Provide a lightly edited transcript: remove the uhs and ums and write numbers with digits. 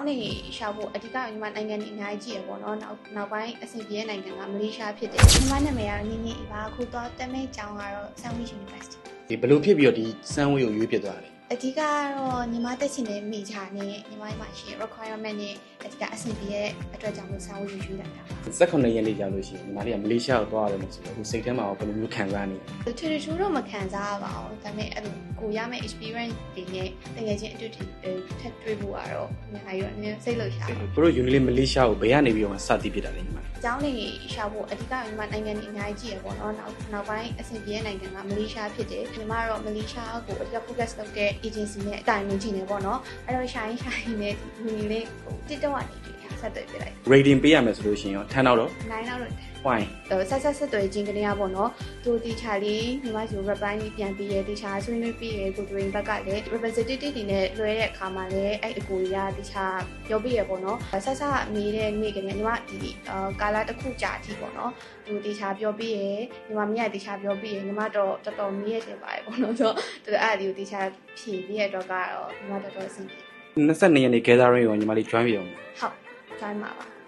င်းနေရှာဖို့အဓိကညီမနိုင်ငံနေအများကြီးကြည့်ရပေါ့နော်နောက်ပိုင်းအဆင်ပြေတဲ့နိုင်ငံကမလေးရှားဖြစ်တယ်ညီမနာမည်ကတော့နင်းနေပါအခုတော့တက်မဲ့ကျောင်းကတော့ Sandwich University ဒီဘယ်လိုဖြစ်ပြီးတော့ဒီစမ်းဝေးကိုရွေးပြစ်သွားတယ်အဓိကကတော့ညီမတက်ချင်တဲ့မိချာနဲ့ညီမမှာရှိ requirement နဲ့အဓိကအဆင်ပြေတဲ့အတွက်ကြောင့်လို့ Sandwich ရွေးလိုက်တာပါ18ရက်နေ့ကြာလို့ရှိရင်ညီမလေးကမလေးရှားကိုသွားရတယ်လို့ဆိုတော့အခုစိတ်ထဲမှာဘယ်လိုမျိုးခံစားနေလဲထူးတော့မခံစားပါဘူးဒါပေမဲ့အဲ့လိုကိုရမယ့် experience တွေနဲ့တကယ်ချင်းအတွေ့အကြုံထပ်တွေ့ဖို့ကတော့အများကြီးတော့စိတ်လှုပ်ရှားဘရိုယူနီလေးမလေးရှားကိုဘယ်ကနေပြီးတော့စတည်ဖြစ်တာလဲညီမအကြောင်းနေရှာဖို့အဓိကညီမနိုင်ငံနေအများကြီးကြည့်ရပေါ့နော်နောက်ပိုင်းအဆင်ပြေတဲ့နိုင်ငံကမလေးရှားဖြစ်တယ်ညီမကတော့မလေးရှားကိုအဓိက focus လုပ်တဲ့ agency နဲ့အတိုင်ပင်ချင်တယ်ပေါ့နော်အဲ့တော့ရှာရင်းနဲ့ဒီလူကြီးလေးဟို TikTok ကနေဆက်သွယ်ပြလိုက် rating ပေးရမယ်ဆိုလို့ရှိရင်ရော10တော့9တော့ why ဆက်သွယ်ခြင်းကနေရပေါ့နော်သူတီချာလေးညီမစီကို reply ပြန်ပြီးရတီချာဆွေးနွေးပြီးရကိုတွင်ဘက်ကလည်း representative တွေနဲ့လွှဲတဲ့အခါမှာလည်းအဲ့အကိုကြီးကတီချာပြောပြီးရပေါ့နော်ဆက်မေးတဲ့နေ့ကနေညီမဒီကာလာတစ်ခုကြာအထိပေါ့နော်သူတီချာပြောပြီးရညီမမရတီချာပြောပြီးရညီမတော့တော်တော်မေးရတယ်ပါတယ်ပေါ့နော်ဆိုတော့သူအဲ့ဒီကိုတီချာဖြေပြီးရတော့ကတော့ညီမတော်တော်အဆင်ပြေ22ရက်နေ့ gathering ကိုညီမလေး join ပြအောင်ဟုတ် join ပါ